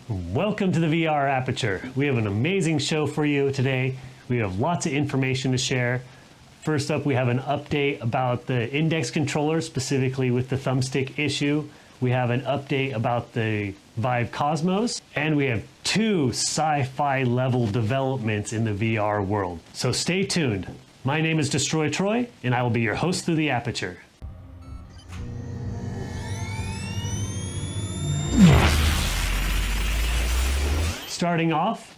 Welcome to the VR Aperture. We have an amazing show for you today. We have lots of information to share. First up, we have an update about the index controller, specifically with the thumbstick issue. We have an update about the Vive Cosmos, and we have two sci-fi level developments in the VR world. So stay tuned. My name is Destroy Troy, and I will be your host through the Aperture. Starting off,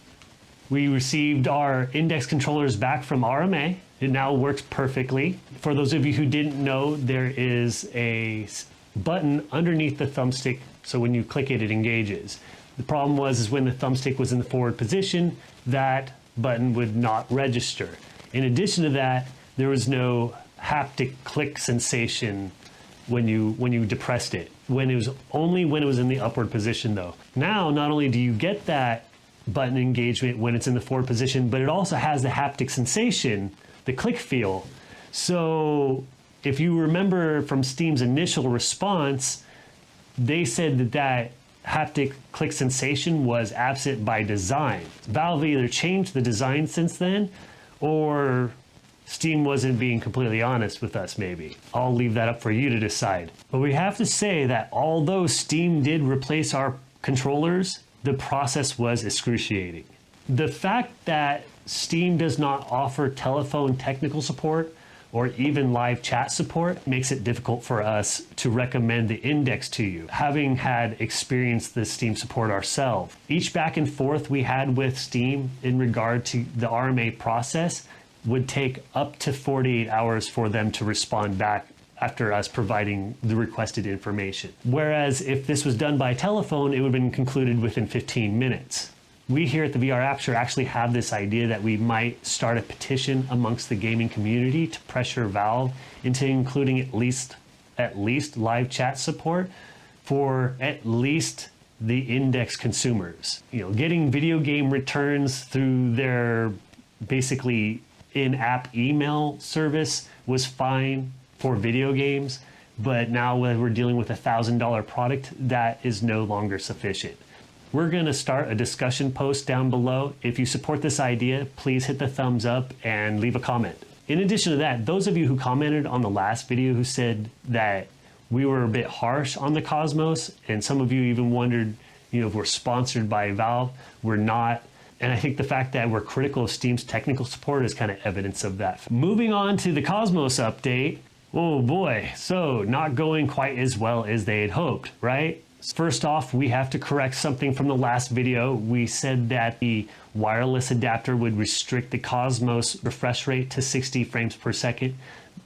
we received our index controllers back from RMA. It now works perfectly. For those of you who didn't know, there is a button underneath the thumbstick, so when you click it, it engages. The problem was when the thumbstick was in the forward position, that button would not register. In addition to that, there was no haptic click sensation when you depressed it. Only when it was in the upward position though. Now, not only do you get that button engagement when it's in the forward position, but it also has the haptic sensation, the click feel. So if you remember from Steam's initial response, they said that haptic click sensation was absent by design. Valve either changed the design since then, or Steam wasn't being completely honest with us, maybe. I'll leave that up for you to decide. But we have to say that although Steam did replace our controllers, the process was excruciating. The fact that Steam does not offer telephone technical support or even live chat support makes it difficult for us to recommend the index to you, having had experienced the Steam support ourselves. Each back and forth we had with Steam in regard to the RMA process would take up to 48 hours for them to respond back after us providing the requested information. Whereas if this was done by telephone, it would have been concluded within 15 minutes. We here at the VR Aperture actually have this idea that we might start a petition amongst the gaming community to pressure Valve into including at least live chat support for at least the index consumers. Getting video game returns through their basically in-app email service was fine for video games, but now when we're dealing with a $1,000 product, that is no longer sufficient. We're going to start a discussion post down below. If you support this idea, please hit the thumbs up and leave a comment. In addition to that, those of you who commented on the last video who said that we were a bit harsh on the Cosmos, and some of you even wondered, if we're sponsored by Valve, we're not. And I think the fact that we're critical of Steam's technical support is kind of evidence of that. Moving on to the Cosmos update. Oh boy, so not going quite as well as they had hoped, right? First off, we have to correct something from the last video. We said that the wireless adapter would restrict the Cosmos refresh rate to 60 frames per second.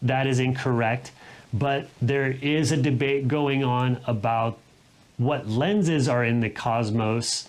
That is incorrect, but there is a debate going on about what lenses are in the Cosmos.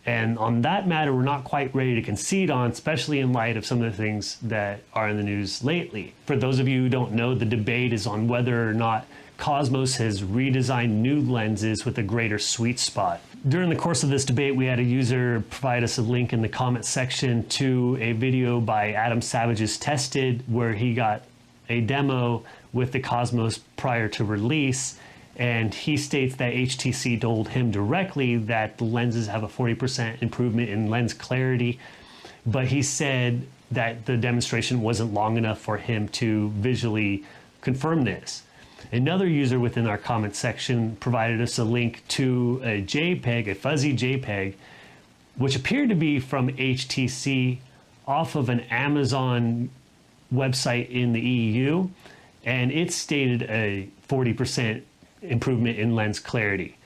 And on that matter, we're not quite ready to concede on, especially in light of some of the things that are in the news lately. For those of you who don't know, the debate is on whether or not Cosmos has redesigned new lenses with a greater sweet spot. During the course of this debate, we had a user provide us a link in the comment section to a video by Adam Savage's Tested, where he got a demo with the Cosmos prior to release. And he states that HTC told him directly that the lenses have a 40% improvement in lens clarity, but he said that the demonstration wasn't long enough for him to visually confirm this. Another user within our comment section provided us a link to a JPEG, a fuzzy JPEG, which appeared to be from HTC off of an Amazon website in the EU, and it stated a 40% improvement in lens clarity.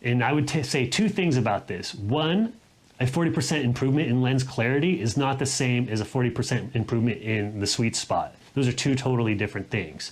And I would say two things about this. One, a 40% improvement in lens clarity is not the same as a 40% improvement in the sweet spot. Those are two totally different things.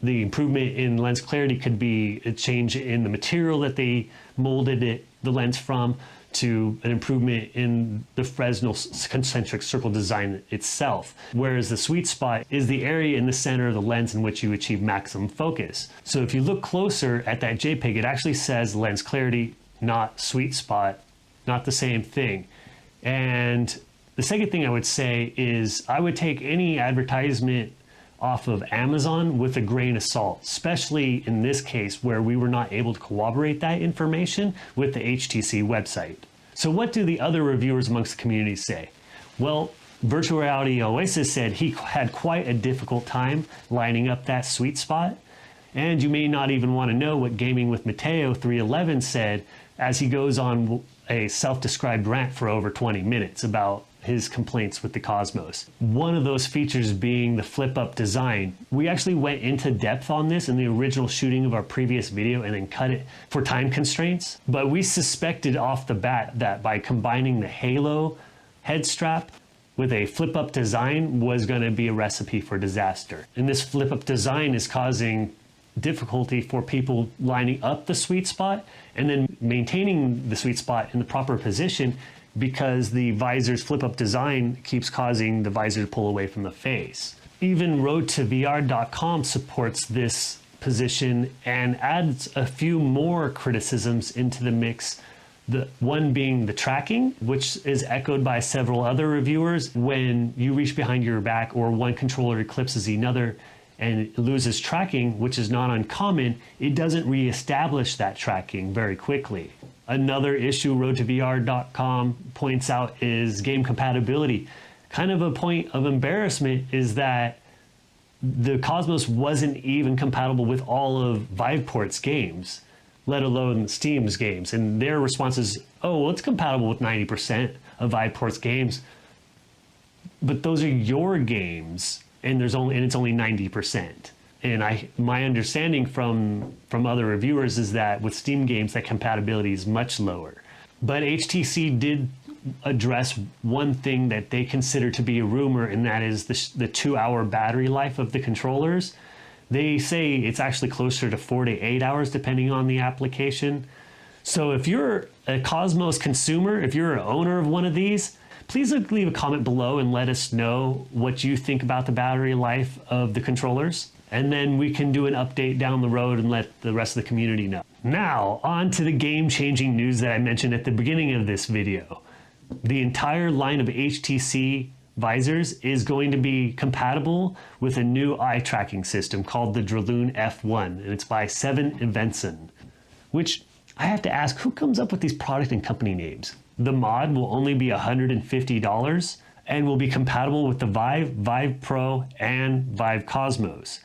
The improvement in lens clarity could be a change in the material that they molded the lens from, to an improvement in the Fresnel concentric circle design itself. Whereas the sweet spot is the area in the center of the lens in which you achieve maximum focus. So if you look closer at that JPEG, it actually says lens clarity, not sweet spot, not the same thing. And the second thing I would say is I would take any advertisement off of Amazon with a grain of salt, especially in this case where we were not able to corroborate that information with the HTC website. So what do the other reviewers amongst the community say? Well, Virtual Reality Oasis said he had quite a difficult time lining up that sweet spot. And you may not even want to know what Gaming with Mateo 311 said as he goes on a self-described rant for over 20 minutes about his complaints with the Cosmos. One of those features being the flip-up design. We actually went into depth on this in the original shooting of our previous video and then cut it for time constraints. But we suspected off the bat that by combining the Halo head strap with a flip-up design was going to be a recipe for disaster. And this flip-up design is causing difficulty for people lining up the sweet spot and then maintaining the sweet spot in the proper position, because the visor's flip-up design keeps causing the visor to pull away from the face. Even roadtovr.com supports this position and adds a few more criticisms into the mix. The one being the tracking, which is echoed by several other reviewers. When you reach behind your back or one controller eclipses another and it loses tracking, which is not uncommon, it doesn't reestablish that tracking very quickly. Another issue roadtovr.com points out is game compatibility. Kind of a point of embarrassment is that the Cosmos wasn't even compatible with all of Viveport's games, let alone Steam's games. And their response is, oh, well, it's compatible with 90% of Viveport's games. But those are your games, and it's only 90%. And my understanding from other reviewers is that with Steam games, that compatibility is much lower. But HTC did address one thing that they consider to be a rumor, and that is the 2-hour battery life of the controllers. They say it's actually closer to 4 to 8 hours, depending on the application. So if you're a Cosmos consumer, if you're an owner of one of these, please leave a comment below and let us know what you think about the battery life of the controllers. And then we can do an update down the road and let the rest of the community know. Now, on to the game-changing news that I mentioned at the beginning of this video. The entire line of HTC visors is going to be compatible with a new eye tracking system called the Draloon F1, and it's by Seven Invenson, which I have to ask, who comes up with these product and company names? The mod will only be $150 and will be compatible with the Vive, Vive Pro, and Vive Cosmos.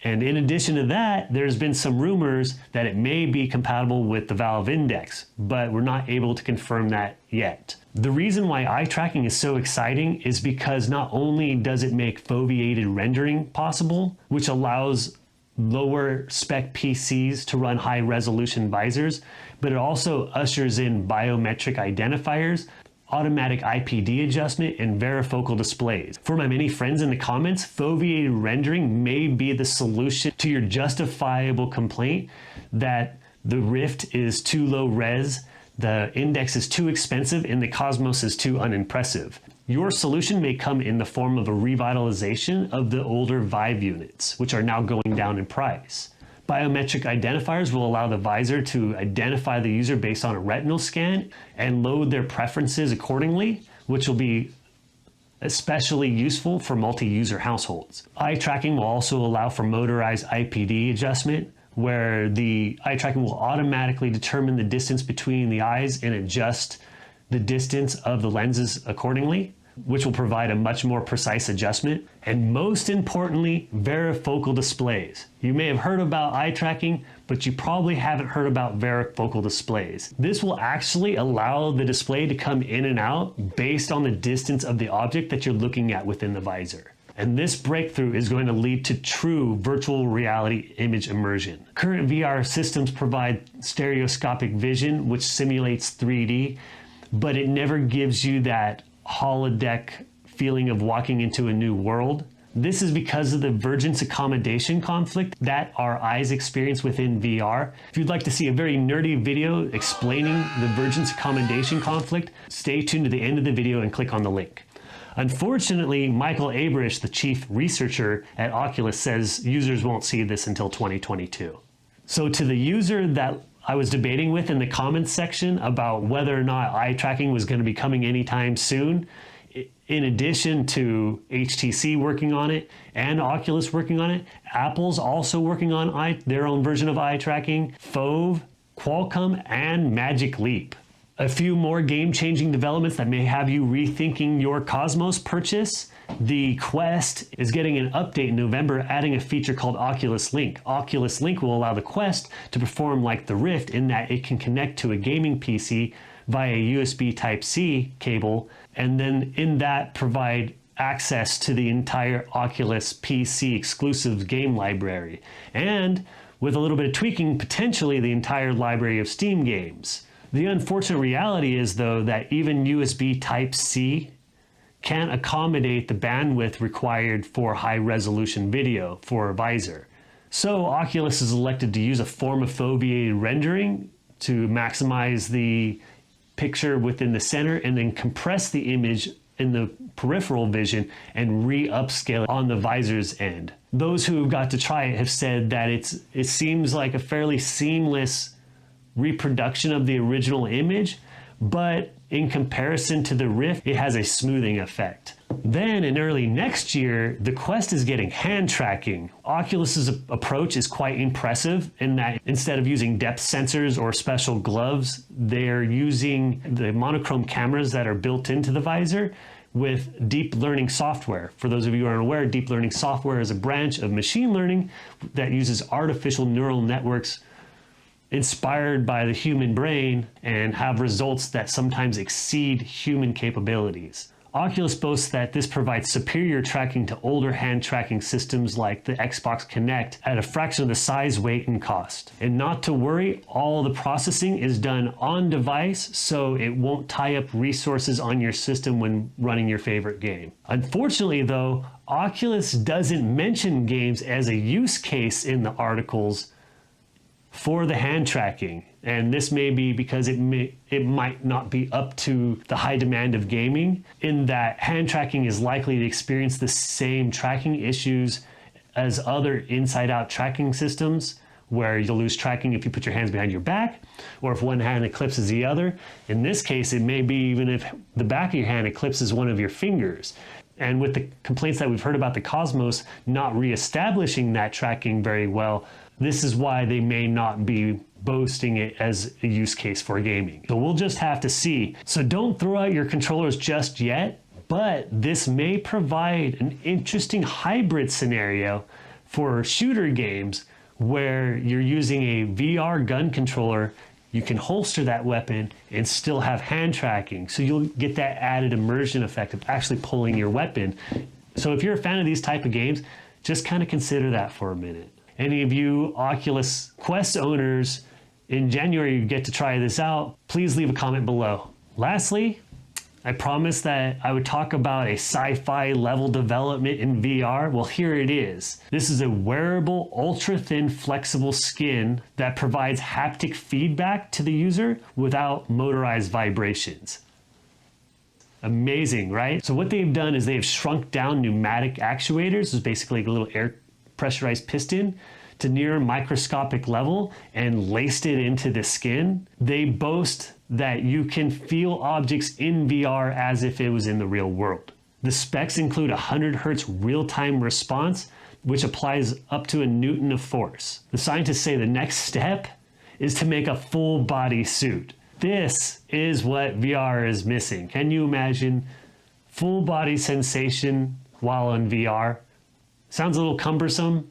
And in addition to that, there's been some rumors that it may be compatible with the Valve Index, but we're not able to confirm that yet. The reason why eye tracking is so exciting is because not only does it make foveated rendering possible, which allows lower spec PCs to run high resolution visors, but it also ushers in biometric identifiers, automatic IPD adjustment, and varifocal displays. For my many friends in the comments, foveated rendering may be the solution to your justifiable complaint that the Rift is too low res, the Index is too expensive, and the Cosmos is too unimpressive. Your solution may come in the form of a revitalization of the older Vive units, which are now going down in price. Biometric identifiers will allow the visor to identify the user based on a retinal scan and load their preferences accordingly, which will be especially useful for multi-user households. Eye tracking will also allow for motorized IPD adjustment, where the eye tracking will automatically determine the distance between the eyes and adjust the distance of the lenses accordingly, which will provide a much more precise adjustment. And most importantly, varifocal displays. You may have heard about eye tracking, but you probably haven't heard about varifocal displays. This will actually allow the display to come in and out based on the distance of the object that you're looking at within the visor. And this breakthrough is going to lead to true virtual reality image immersion. Current VR systems provide stereoscopic vision, which simulates 3D, but it never gives you that holodeck feeling of walking into a new world. This is because of the divergence accommodation conflict that our eyes experience within VR. If you'd like to see a very nerdy video explaining the divergence accommodation conflict, stay tuned to the end of the video and click on the link. Unfortunately, Michael Abrish, the chief researcher at Oculus, says users won't see this until 2022. So to the user that I was debating with in the comments section about whether or not eye tracking was going to be coming anytime soon, in addition to HTC working on it and Oculus working on it, Apple's also working on their own version of eye tracking, Fove, Qualcomm, and Magic Leap. A few more game-changing developments that may have you rethinking your Cosmos purchase. The Quest is getting an update in November, adding a feature called Oculus Link. Oculus Link will allow the Quest to perform like the Rift in that it can connect to a gaming PC via USB Type-C cable, and then in that provide access to the entire Oculus PC exclusive game library. And with a little bit of tweaking, potentially the entire library of Steam games. The unfortunate reality is, though, that even USB Type-C can't accommodate the bandwidth required for high-resolution video for a visor. So Oculus has elected to use a form of foveated rendering to maximize the picture within the center and then compress the image in the peripheral vision and re-upscale it on the visor's end. Those who have got to try it have said that it seems like a fairly seamless reproduction of the original image, but in comparison to the Rift, it has a smoothing effect. Then in early next year, the Quest is getting hand tracking. Oculus's approach is quite impressive in that instead of using depth sensors or special gloves, they're using the monochrome cameras that are built into the visor with deep learning software. For those of you who aren't aware, deep learning software is a branch of machine learning that uses artificial neural networks inspired by the human brain and have results that sometimes exceed human capabilities. Oculus boasts that this provides superior tracking to older hand tracking systems like the Xbox Kinect at a fraction of the size, weight, and cost. And not to worry, all the processing is done on device, so it won't tie up resources on your system when running your favorite game. Unfortunately though, Oculus doesn't mention games as a use case in the articles for the hand tracking, and this may be because it might not be up to the high demand of gaming, in that hand tracking is likely to experience the same tracking issues as other inside-out tracking systems, where you'll lose tracking if you put your hands behind your back, or if one hand eclipses the other. In this case, it may be even if the back of your hand eclipses one of your fingers. And with the complaints that we've heard about the Cosmos not reestablishing that tracking very well, this is why they may not be boasting it as a use case for gaming. So we'll just have to see. So don't throw out your controllers just yet, but this may provide an interesting hybrid scenario for shooter games where you're using a VR gun controller. You can holster that weapon and still have hand tracking. So you'll get that added immersion effect of actually pulling your weapon. So if you're a fan of these type of games, just kind of consider that for a minute. Any of you Oculus Quest owners, in January you get to try this out, please leave a comment below. Lastly, I promised that I would talk about a sci-fi level development in VR. Well, here it is. This is a wearable, ultra-thin, flexible skin that provides haptic feedback to the user without motorized vibrations. Amazing, right? So what they've done is they've shrunk down pneumatic actuators, it's basically like a little air pressurized piston, to near microscopic level and laced it into the skin. They boast that you can feel objects in VR as if it was in the real world. The specs include 100 Hertz real-time response, which applies up to a Newton of force. The scientists say the next step is to make a full body suit. This is what VR is missing. Can you imagine full body sensation while in VR? Sounds a little cumbersome.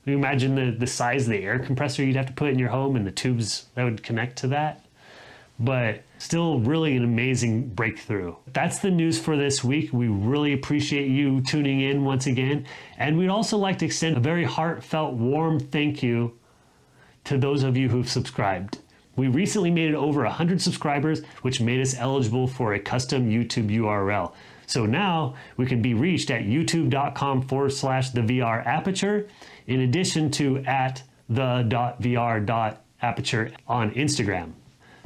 Can you imagine the size of the air compressor you'd have to put in your home and the tubes that would connect to that? But still really an amazing breakthrough. That's the news for this week. We really appreciate you tuning in once again. And we'd also like to extend a very heartfelt, warm thank you to those of you who've subscribed. We recently made it over 100 subscribers, which made us eligible for a custom YouTube URL. So now we can be reached at youtube.com/theVRAperture, in addition to @the.vr.aperture on Instagram.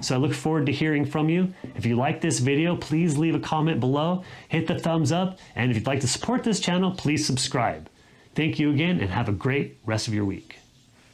So I look forward to hearing from you. If you like this video, please leave a comment below, hit the thumbs up, and if you'd like to support this channel, please subscribe. Thank you again and have a great rest of your week.